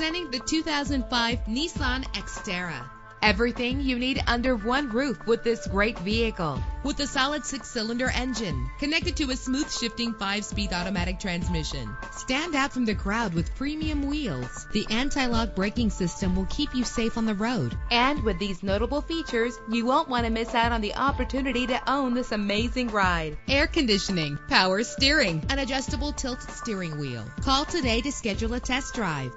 Presenting the 2005 Nissan Xterra. Everything you need under one roof with this great vehicle. With a solid 6-cylinder engine connected to a smooth shifting 5-speed automatic transmission. Stand out from the crowd with premium wheels. The anti-lock braking system will keep you safe on the road. And with these notable features, you won't want to miss out on the opportunity to own this amazing ride. Air conditioning, power steering, an adjustable tilt steering wheel. Call today to schedule a test drive.